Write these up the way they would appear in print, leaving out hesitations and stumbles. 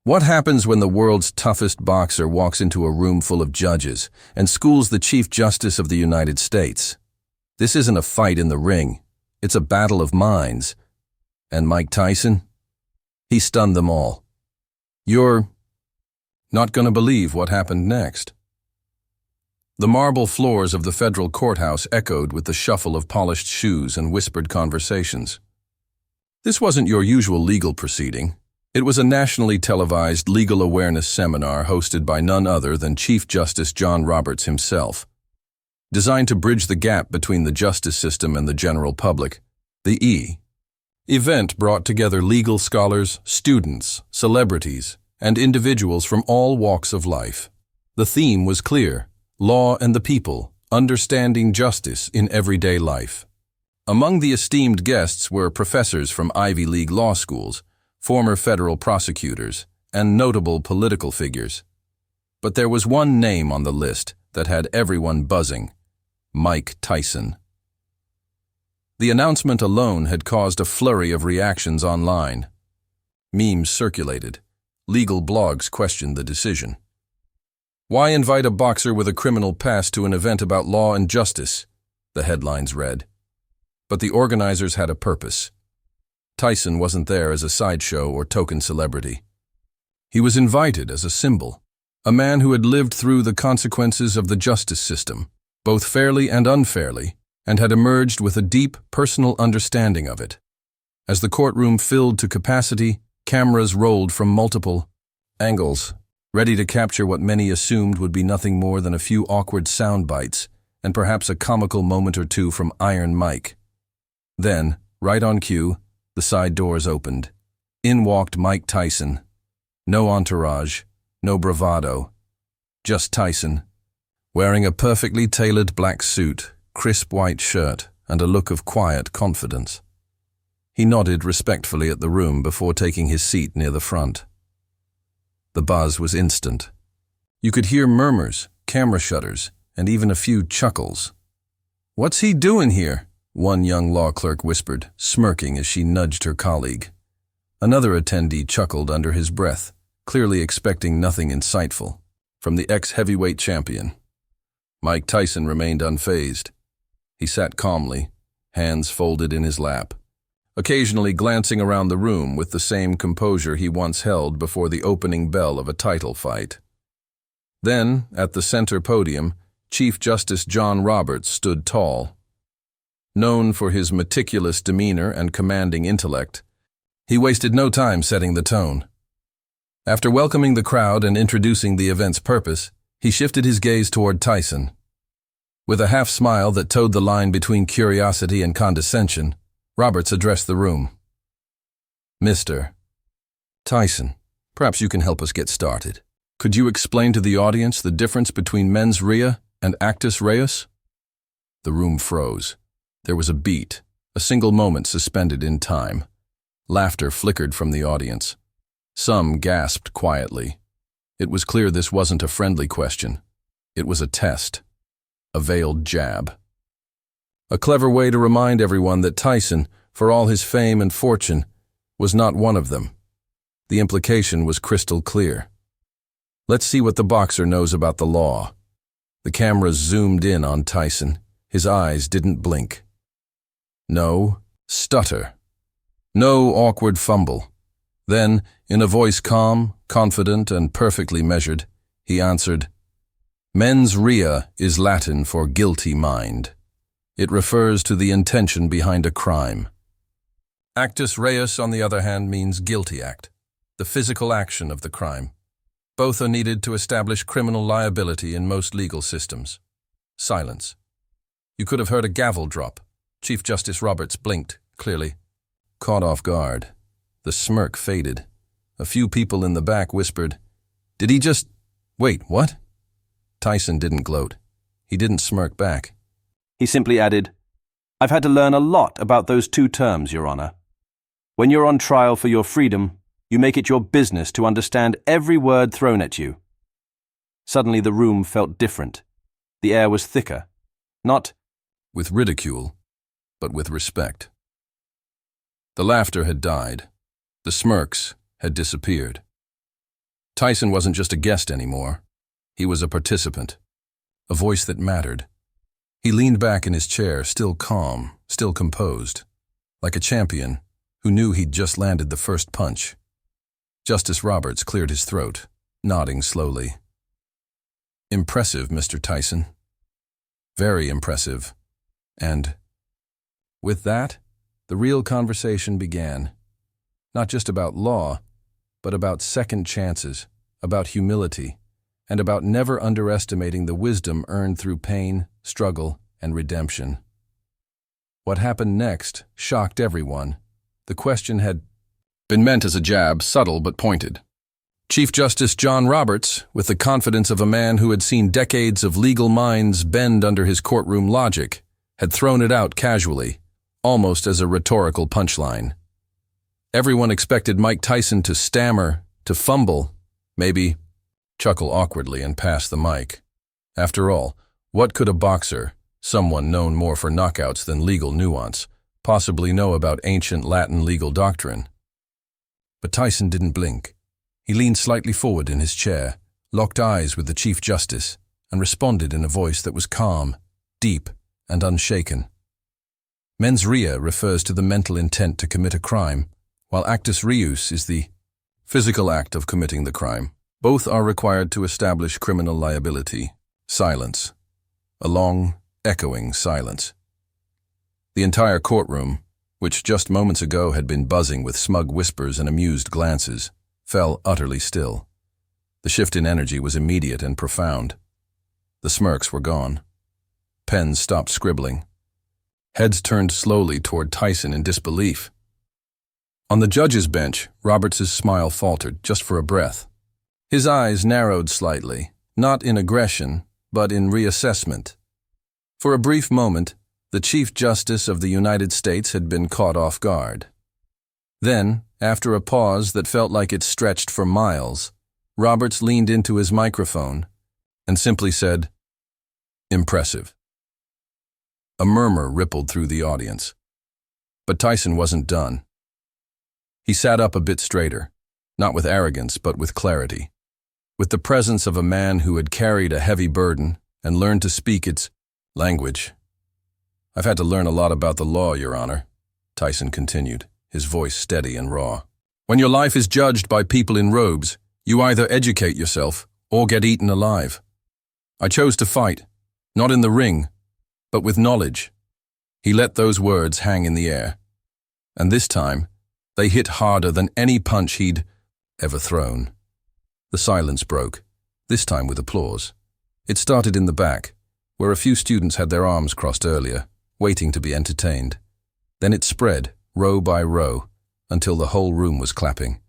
What happens when the world's toughest boxer walks into a room full of judges and schools the Chief Justice of the United States? This isn't a fight in the ring. It's a battle of minds. And Mike Tyson? He stunned them all. You're not going to believe what happened next. The marble floors of the federal courthouse echoed with the shuffle of polished shoes and whispered conversations. This wasn't your usual legal proceeding. It was a nationally televised legal awareness seminar hosted by none other than Chief Justice John Roberts himself. Designed to bridge the gap between the justice system and the general public, the event brought together legal scholars, students, celebrities, and individuals from all walks of life. The theme was clear: law and the people, understanding justice in everyday life. Among the esteemed guests were professors from Ivy League law schools, former federal prosecutors, and notable political figures. But there was one name on the list that had everyone buzzing: Mike Tyson. The announcement alone had caused a flurry of reactions online. Memes circulated. Legal blogs questioned the decision. Why invite a boxer with a criminal past to an event about law and justice? The headlines read. But the organizers had a purpose. Tyson wasn't there as a sideshow or token celebrity. He was invited as a symbol, a man who had lived through the consequences of the justice system, both fairly and unfairly, and had emerged with a deep personal understanding of it. As the courtroom filled to capacity, cameras rolled from multiple angles, ready to capture what many assumed would be nothing more than a few awkward sound bites and perhaps a comical moment or two from Iron Mike. Then, right on cue, the side doors opened. In walked Mike Tyson. No entourage, no bravado. Just Tyson, wearing a perfectly tailored black suit, crisp white shirt, and a look of quiet confidence. He nodded respectfully at the room before taking his seat near the front. The buzz was instant. You could hear murmurs, camera shutters, and even a few chuckles. "What's he doing here?" one young law clerk whispered, smirking as she nudged her colleague. Another attendee chuckled under his breath, clearly expecting nothing insightful from the ex-heavyweight champion. Mike Tyson remained unfazed. He sat calmly, hands folded in his lap, occasionally glancing around the room with the same composure he once held before the opening bell of a title fight. Then, at the center podium, Chief Justice John Roberts stood tall. Known for his meticulous demeanor and commanding intellect, he wasted no time setting the tone. After welcoming the crowd and introducing the event's purpose, he shifted his gaze toward Tyson. With a half-smile that towed the line between curiosity and condescension, Roberts addressed the room. "Mr. Tyson, perhaps you can help us get started. Could you explain to the audience the difference between mens rea and actus reus?" The room froze. There was a beat, a single moment suspended in time. Laughter flickered from the audience. Some gasped quietly. It was clear this wasn't a friendly question. It was a test, a veiled jab. A clever way to remind everyone that Tyson, for all his fame and fortune, was not one of them. The implication was crystal clear. Let's see what the boxer knows about the law. The cameras zoomed in on Tyson. His eyes didn't blink. No stutter. No awkward fumble. Then, in a voice calm, confident, and perfectly measured, he answered, "Mens rea is Latin for guilty mind. It refers to the intention behind a crime. Actus reus, on the other hand, means guilty act, the physical action of the crime. Both are needed to establish criminal liability in most legal systems." Silence. You could have heard a gavel drop. Chief Justice Roberts blinked, clearly caught off guard. The smirk faded. A few people in the back whispered, "Did he just... Wait, what?" Tyson didn't gloat. He didn't smirk back. He simply added, "I've had to learn a lot about those two terms, Your Honor. When you're on trial for your freedom, you make it your business to understand every word thrown at you." Suddenly the room felt different. The air was thicker. Not with ridicule, but with respect. The laughter had died. The smirks had disappeared. Tyson wasn't just a guest anymore. He was a participant, a voice that mattered. He leaned back in his chair, still calm, still composed, like a champion who knew he'd just landed the first punch. Justice Roberts cleared his throat, nodding slowly. "Impressive, Mr. Tyson. Very impressive." And with that, the real conversation began. Not just about law, but about second chances, about humility, and about never underestimating the wisdom earned through pain, struggle, and redemption. What happened next shocked everyone. The question had been meant as a jab, subtle but pointed. Chief Justice John Roberts, with the confidence of a man who had seen decades of legal minds bend under his courtroom logic, had thrown it out casually, almost as a rhetorical punchline. Everyone expected Mike Tyson to stammer, to fumble, maybe chuckle awkwardly and pass the mic. After all, what could a boxer, someone known more for knockouts than legal nuance, possibly know about ancient Latin legal doctrine? But Tyson didn't blink. He leaned slightly forward in his chair, locked eyes with the Chief Justice, and responded in a voice that was calm, deep, and unshaken. Mens rea refers to the mental intent to commit a crime, while actus reus is the physical act of committing the crime. Both are required to establish criminal liability. Silence. A long, echoing silence. The entire courtroom, which just moments ago had been buzzing with smug whispers and amused glances, fell utterly still. The shift in energy was immediate and profound. The smirks were gone. Pens stopped scribbling. Heads turned slowly toward Tyson in disbelief. On the judge's bench, Roberts' smile faltered, just for a breath. His eyes narrowed slightly, not in aggression, but in reassessment. For a brief moment, the Chief Justice of the United States had been caught off guard. Then, after a pause that felt like it stretched for miles, Roberts leaned into his microphone and simply said, "Impressive." A murmur rippled through the audience. But Tyson wasn't done. He sat up a bit straighter, not with arrogance but with clarity, with the presence of a man who had carried a heavy burden and learned to speak its language. "I've had to learn a lot about the law, Your Honor," Tyson continued, his voice steady and raw. "When your life is judged by people in robes, you either educate yourself or get eaten alive. I chose to fight, not in the ring, but with knowledge." He let those words hang in the air. And this time, they hit harder than any punch he'd ever thrown. The silence broke, this time with applause. It started in the back, where a few students had their arms crossed earlier, waiting to be entertained. Then it spread, row by row, until the whole room was clapping.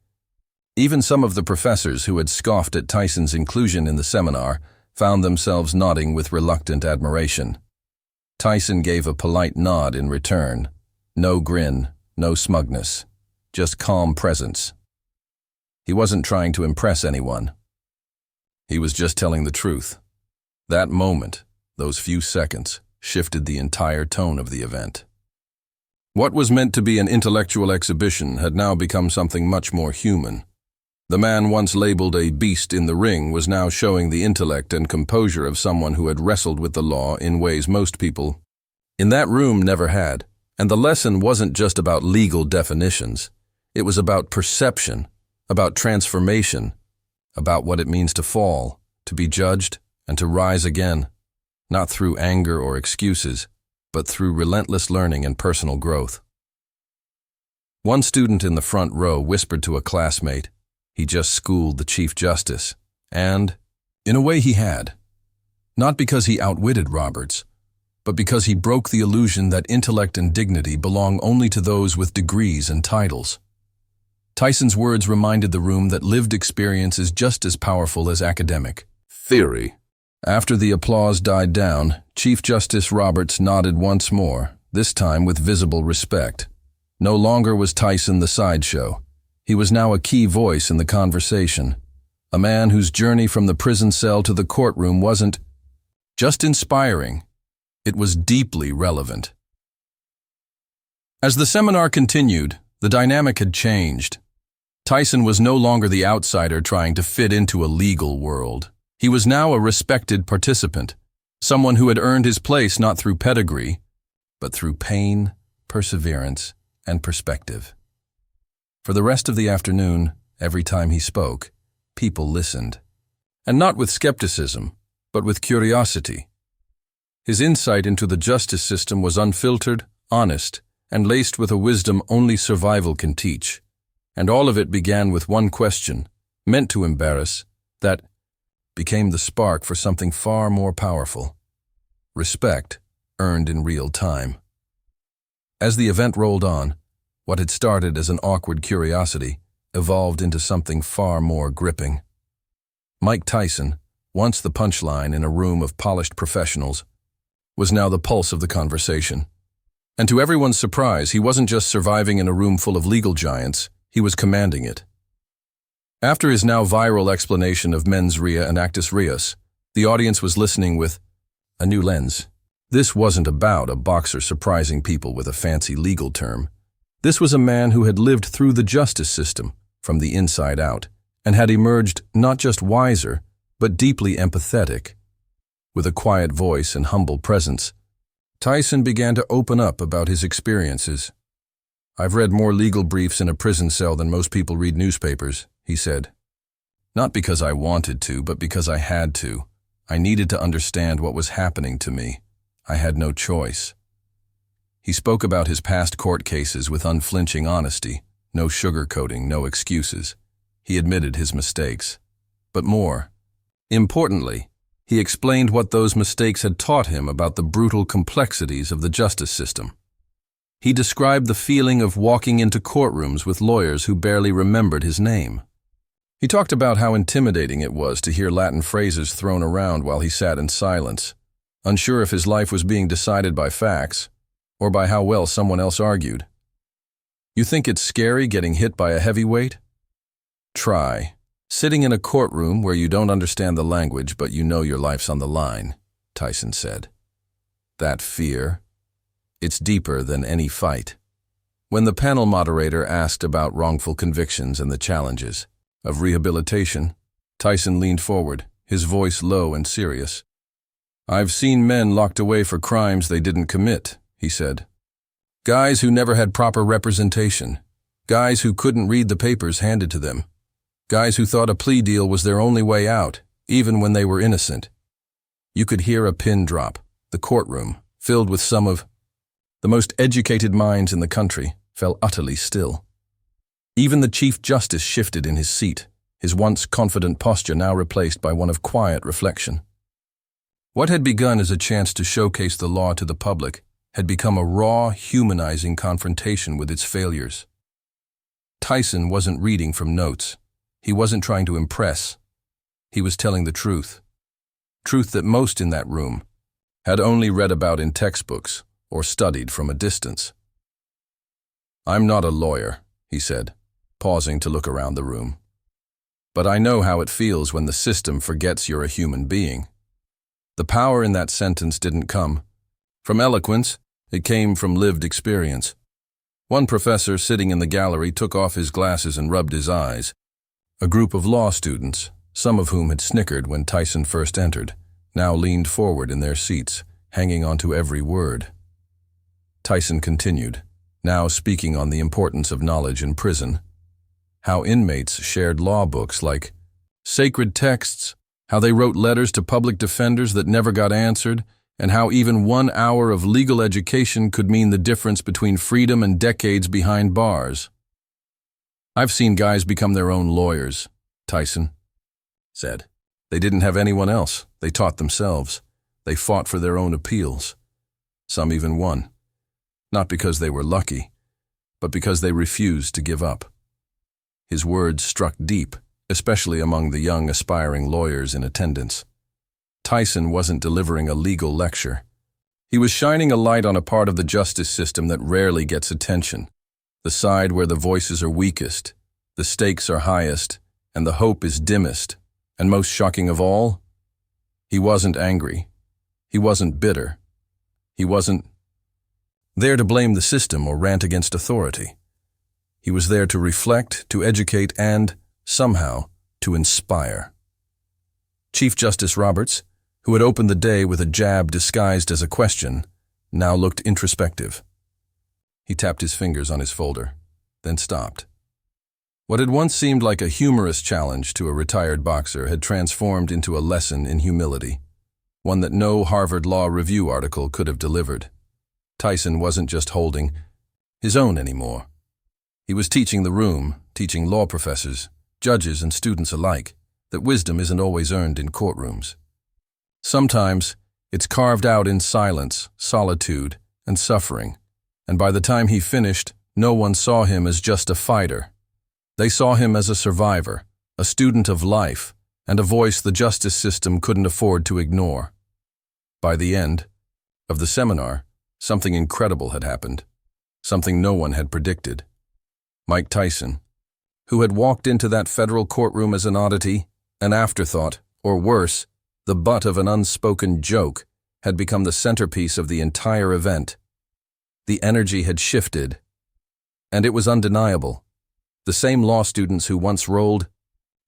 Even some of the professors who had scoffed at Tyson's inclusion in the seminar found themselves nodding with reluctant admiration. Tyson gave a polite nod in return. No grin, no smugness, just calm presence. He wasn't trying to impress anyone. He was just telling the truth. That moment, those few seconds, shifted the entire tone of the event. What was meant to be an intellectual exhibition had now become something much more human. The man once labeled a beast in the ring was now showing the intellect and composure of someone who had wrestled with the law in ways most people in that room never had. And the lesson wasn't just about legal definitions. It was about perception, about transformation, about what it means to fall, to be judged, and to rise again, not through anger or excuses, but through relentless learning and personal growth. One student in the front row whispered to a classmate, he just schooled the Chief Justice. And, in a way, he had. Not because he outwitted Roberts, but because he broke the illusion that intellect and dignity belong only to those with degrees and titles. Tyson's words reminded the room that lived experience is just as powerful as academic theory. After the applause died down, Chief Justice Roberts nodded once more, this time with visible respect. No longer was Tyson the sideshow. He was now a key voice in the conversation, a man whose journey from the prison cell to the courtroom wasn't just inspiring, it was deeply relevant. As the seminar continued, the dynamic had changed. Tyson was no longer the outsider trying to fit into a legal world. He was now a respected participant, someone who had earned his place not through pedigree, but through pain, perseverance, and perspective. For the rest of the afternoon, every time he spoke, people listened. And not with skepticism, but with curiosity. His insight into the justice system was unfiltered, honest, and laced with a wisdom only survival can teach. And all of it began with one question, meant to embarrass, that became the spark for something far more powerful. Respect, earned in real time. As the event rolled on, what had started as an awkward curiosity evolved into something far more gripping. Mike Tyson, once the punchline in a room of polished professionals, was now the pulse of the conversation. And to everyone's surprise, he wasn't just surviving in a room full of legal giants, he was commanding it. After his now viral explanation of mens rea and actus reus, the audience was listening with a new lens. This wasn't about a boxer surprising people with a fancy legal term. This was a man who had lived through the justice system, from the inside out, and had emerged not just wiser, but deeply empathetic. With a quiet voice and humble presence, Tyson began to open up about his experiences. "I've read more legal briefs in a prison cell than most people read newspapers," he said. "Not because I wanted to, but because I had to. I needed to understand what was happening to me. I had no choice." He spoke about his past court cases with unflinching honesty, no sugarcoating, no excuses. He admitted his mistakes. But more importantly, he explained what those mistakes had taught him about the brutal complexities of the justice system. He described the feeling of walking into courtrooms with lawyers who barely remembered his name. He talked about how intimidating it was to hear Latin phrases thrown around while he sat in silence, unsure if his life was being decided by facts or by how well someone else argued. "You think it's scary getting hit by a heavyweight? Try sitting in a courtroom where you don't understand the language but you know your life's on the line," Tyson said. "That fear, it's deeper than any fight." When the panel moderator asked about wrongful convictions and the challenges of rehabilitation, Tyson leaned forward, his voice low and serious. "I've seen men locked away for crimes they didn't commit," he said. "Guys who never had proper representation. Guys who couldn't read the papers handed to them. Guys who thought a plea deal was their only way out, even when they were innocent." You could hear a pin drop. The courtroom, filled with some of the most educated minds in the country, fell utterly still. Even the Chief Justice shifted in his seat, his once confident posture now replaced by one of quiet reflection. What had begun as a chance to showcase the law to the public had become a raw, humanizing confrontation with its failures. Tyson wasn't reading from notes. He wasn't trying to impress. He was telling the truth. Truth that most in that room had only read about in textbooks or studied from a distance. "I'm not a lawyer," he said, pausing to look around the room. "But I know how it feels when the system forgets you're a human being." The power in that sentence didn't come from eloquence, it came from lived experience. One professor sitting in the gallery took off his glasses and rubbed his eyes. A group of law students, some of whom had snickered when Tyson first entered, now leaned forward in their seats, hanging onto every word. Tyson continued, now speaking on the importance of knowledge in prison. How inmates shared law books like sacred texts, how they wrote letters to public defenders that never got answered, and how even 1 hour of legal education could mean the difference between freedom and decades behind bars. "I've seen guys become their own lawyers," Tyson said. "They didn't have anyone else. They taught themselves. They fought for their own appeals. Some even won. Not because they were lucky, but because they refused to give up." His words struck deep, especially among the young aspiring lawyers in attendance. Tyson wasn't delivering a legal lecture. He was shining a light on a part of the justice system that rarely gets attention, the side where the voices are weakest, the stakes are highest, and the hope is dimmest. And most shocking of all, he wasn't angry. He wasn't bitter. He wasn't there to blame the system or rant against authority. He was there to reflect, to educate, and, somehow, to inspire. Chief Justice Roberts, who had opened the day with a jab disguised as a question, now looked introspective. He tapped his fingers on his folder, then stopped. What had once seemed like a humorous challenge to a retired boxer had transformed into a lesson in humility, one that no Harvard Law Review article could have delivered. Tyson wasn't just holding his own anymore. He was teaching the room, teaching law professors, judges, and students alike that wisdom isn't always earned in courtrooms. Sometimes it's carved out in silence, solitude, and suffering, and by the time he finished, no one saw him as just a fighter. They saw him as a survivor, a student of life, and a voice the justice system couldn't afford to ignore. By the end of the seminar, something incredible had happened, something no one had predicted. Mike Tyson, who had walked into that federal courtroom as an oddity, an afterthought, or worse, the butt of an unspoken joke, had become the centerpiece of the entire event. The energy had shifted, and it was undeniable. The same law students who once rolled,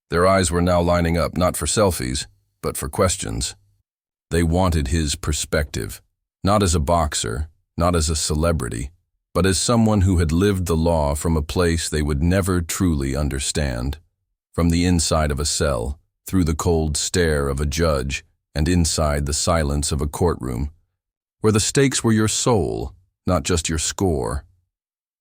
their eyes were now lining up not for selfies, but for questions. They wanted his perspective, not as a boxer, not as a celebrity, but as someone who had lived the law from a place they would never truly understand, from the inside of a cell, through the cold stare of a judge, and inside the silence of a courtroom, where the stakes were your soul, not just your score.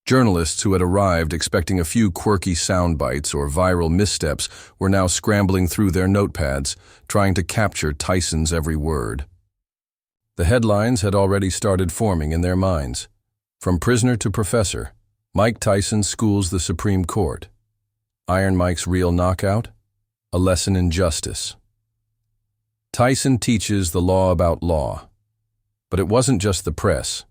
Journalists who had arrived expecting a few quirky sound bites or viral missteps were now scrambling through their notepads, trying to capture Tyson's every word. The headlines had already started forming in their minds. From prisoner to professor, Mike Tyson schools the Supreme Court. Iron Mike's real knockout? A lesson in justice. Tyson teaches the law about law. But it wasn't just the press.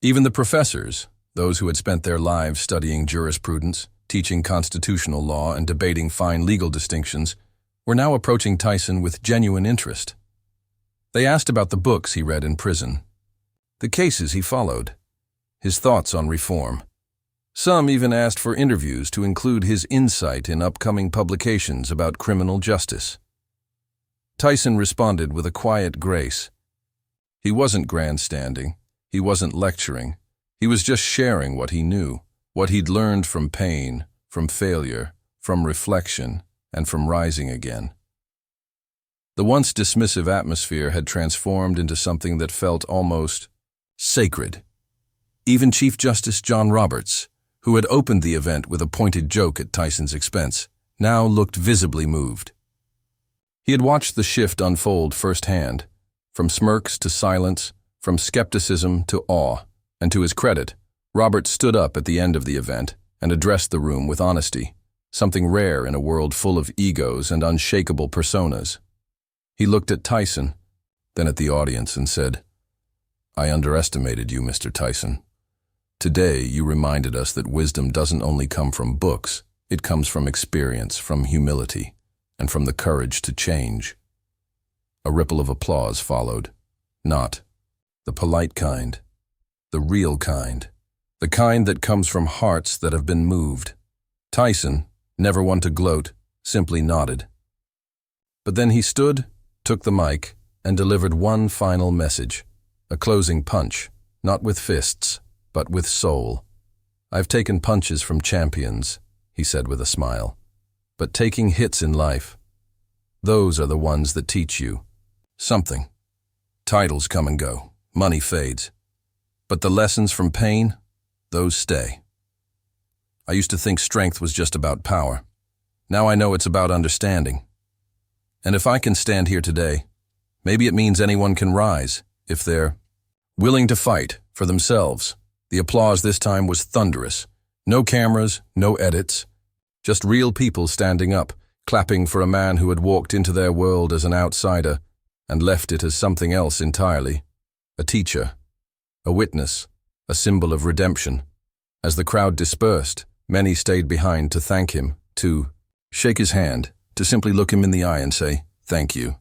Even the professors, those who had spent their lives studying jurisprudence, teaching constitutional law, and debating fine legal distinctions, were now approaching Tyson with genuine interest. They asked about the books he read in prison, the cases he followed, his thoughts on reform. Some even asked for interviews to include his insight in upcoming publications about criminal justice. Tyson responded with a quiet grace. He wasn't grandstanding, he wasn't lecturing. He was just sharing what he knew, what he'd learned from pain, from failure, from reflection, and from rising again. The once dismissive atmosphere had transformed into something that felt almost sacred. Even Chief Justice John Roberts, who had opened the event with a pointed joke at Tyson's expense, now looked visibly moved. He had watched the shift unfold firsthand, from smirks to silence, from skepticism to awe. And to his credit, Roberts stood up at the end of the event and addressed the room with honesty, something rare in a world full of egos and unshakable personas. He looked at Tyson, then at the audience and said, "I underestimated you, Mr. Tyson. Today you reminded us that wisdom doesn't only come from books, it comes from experience, from humility, and from the courage to change." A ripple of applause followed. Not the polite kind, the real kind, the kind that comes from hearts that have been moved. Tyson, never one to gloat, simply nodded. But then he stood, took the mic, and delivered one final message, a closing punch, not with fists, but with soul. "I've taken punches from champions," he said with a smile, "but taking hits in life, those are the ones that teach you something. Titles come and go, money fades. But the lessons from pain, those stay. I used to think strength was just about power. Now I know it's about understanding. And if I can stand here today, maybe it means anyone can rise, if they're willing to fight for themselves." The applause this time was thunderous. No cameras, no edits. Just real people standing up, clapping for a man who had walked into their world as an outsider and left it as something else entirely. A teacher. A witness, a symbol of redemption. As the crowd dispersed, many stayed behind to thank him, to shake his hand, to simply look him in the eye and say, "Thank you."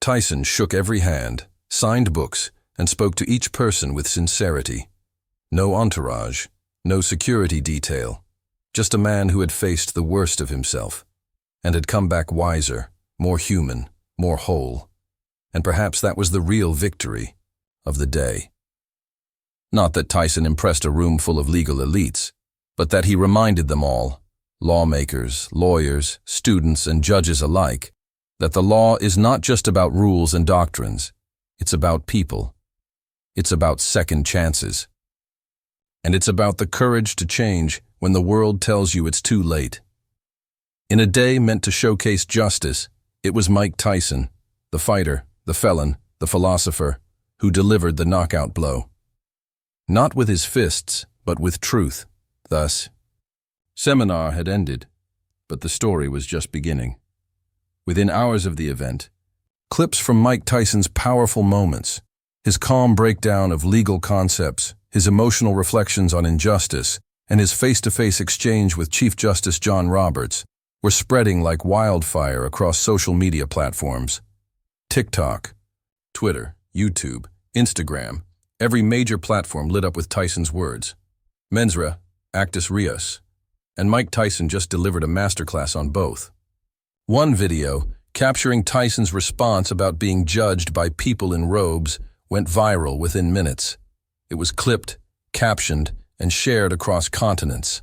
Tyson shook every hand, signed books, and spoke to each person with sincerity. No entourage, no security detail, just a man who had faced the worst of himself and had come back wiser, more human, more whole. And perhaps that was the real victory of the day. Not that Tyson impressed a room full of legal elites, but that he reminded them all, lawmakers, lawyers, students, and judges alike, that the law is not just about rules and doctrines. It's about people. It's about second chances. And it's about the courage to change when the world tells you it's too late. In a day meant to showcase justice, it was Mike Tyson, the fighter, the felon, the philosopher, who delivered the knockout blow. Not with his fists, but with truth. Thus, seminar had ended, but the story was just beginning. Within hours of the event, clips from Mike Tyson's powerful moments, his calm breakdown of legal concepts, his emotional reflections on injustice, and his face-to-face exchange with Chief Justice John Roberts were spreading like wildfire across social media platforms. TikTok, Twitter, YouTube, Instagram, every major platform lit up with Tyson's words. Mensra, actus reus, and Mike Tyson just delivered a masterclass on both. One video, capturing Tyson's response about being judged by people in robes, went viral within minutes. It was clipped, captioned, and shared across continents.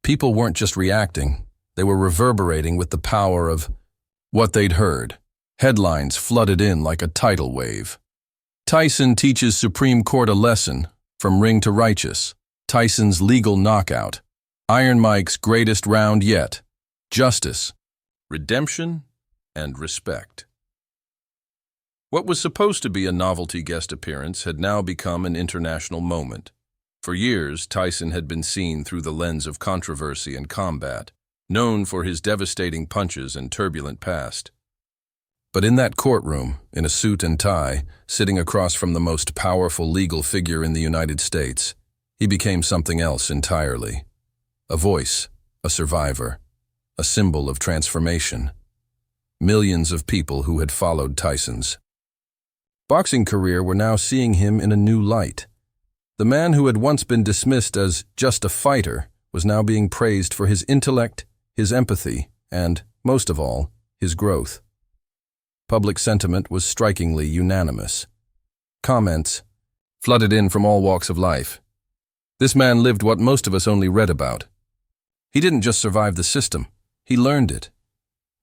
People weren't just reacting, they were reverberating with the power of what they'd heard. Headlines flooded in like a tidal wave. Tyson teaches Supreme Court a lesson, from ring to righteous. Tyson's legal knockout. Iron Mike's greatest round yet. Justice, redemption, and respect. What was supposed to be a novelty guest appearance had now become an international moment. For years, Tyson had been seen through the lens of controversy and combat, known for his devastating punches and turbulent past. But in that courtroom, in a suit and tie, sitting across from the most powerful legal figure in the United States, he became something else entirely. A voice, a survivor, a symbol of transformation. Millions of people who had followed Tyson's boxing career were now seeing him in a new light. The man who had once been dismissed as just a fighter was now being praised for his intellect, his empathy, and, most of all, his growth. Public sentiment was strikingly unanimous. Comments flooded in from all walks of life. This man lived what most of us only read about. He didn't just survive the system, he learned it.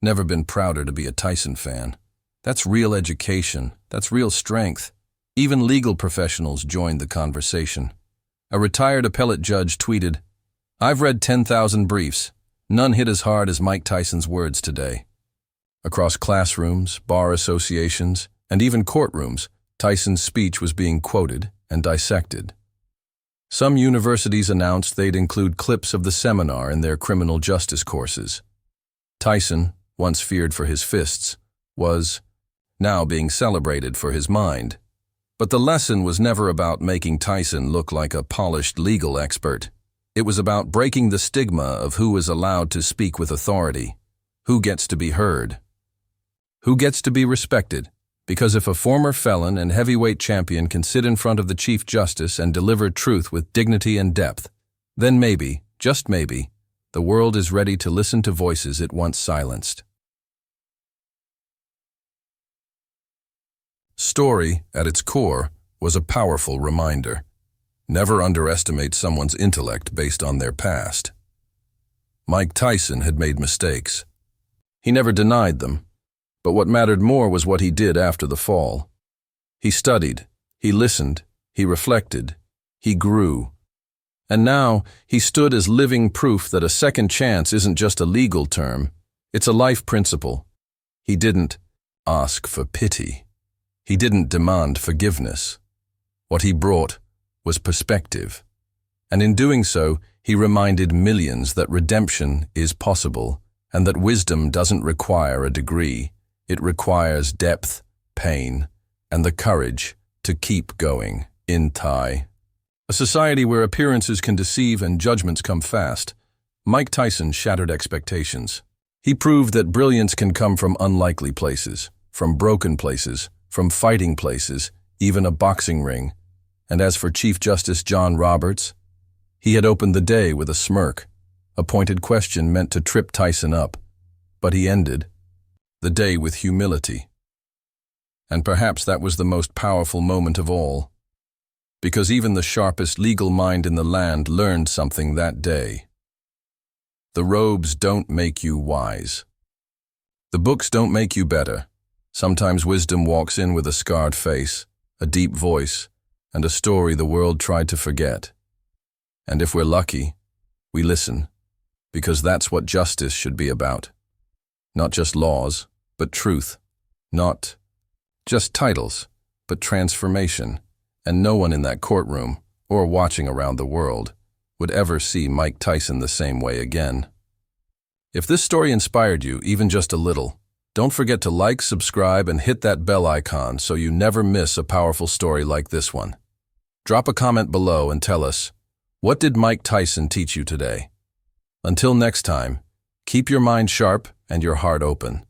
Never been prouder to be a Tyson fan. That's real education, that's real strength. Even legal professionals joined the conversation. A retired appellate judge tweeted, "I've read 10,000 briefs. None hit as hard as Mike Tyson's words today." Across classrooms, bar associations, and even courtrooms, Tyson's speech was being quoted and dissected. Some universities announced they'd include clips of the seminar in their criminal justice courses. Tyson, once feared for his fists, was now being celebrated for his mind. But the lesson was never about making Tyson look like a polished legal expert. It was about breaking the stigma of who is allowed to speak with authority, who gets to be heard, who gets to be respected. Because if a former felon and heavyweight champion can sit in front of the Chief Justice and deliver truth with dignity and depth, then maybe, just maybe, the world is ready to listen to voices it once silenced. Story, at its core, was a powerful reminder. Never underestimate someone's intellect based on their past. Mike Tyson had made mistakes. He never denied them. But what mattered more was what he did after the fall. He studied, he listened, he reflected, he grew. And now he stood as living proof that a second chance isn't just a legal term, it's a life principle. He didn't ask for pity. He didn't demand forgiveness. What he brought was perspective. And in doing so, he reminded millions that redemption is possible and that wisdom doesn't require a degree. It requires depth, pain, and the courage to keep going. In Thai, a society where appearances can deceive and judgments come fast, Mike Tyson shattered expectations. He proved that brilliance can come from unlikely places, from broken places, from fighting places, even a boxing ring. And as for Chief Justice John Roberts, he had opened the day with a smirk, A pointed question meant to trip Tyson up, but he ended the day with humility. And perhaps that was the most powerful moment of all, because even the sharpest legal mind in the land learned something that day. The robes don't make you wise. The books don't make you better. Sometimes wisdom walks in with a scarred face, a deep voice, and a story the world tried to forget. And if we're lucky, we listen, because that's what justice should be about. Not just laws, but truth. Not just titles, but transformation. And no one in that courtroom, or watching around the world, would ever see Mike Tyson the same way again. If this story inspired you, even just a little, don't forget to like, subscribe, and hit that bell icon so you never miss a powerful story like this one. Drop a comment below and tell us, what did Mike Tyson teach you today? Until next time, keep your mind sharp and your heart open.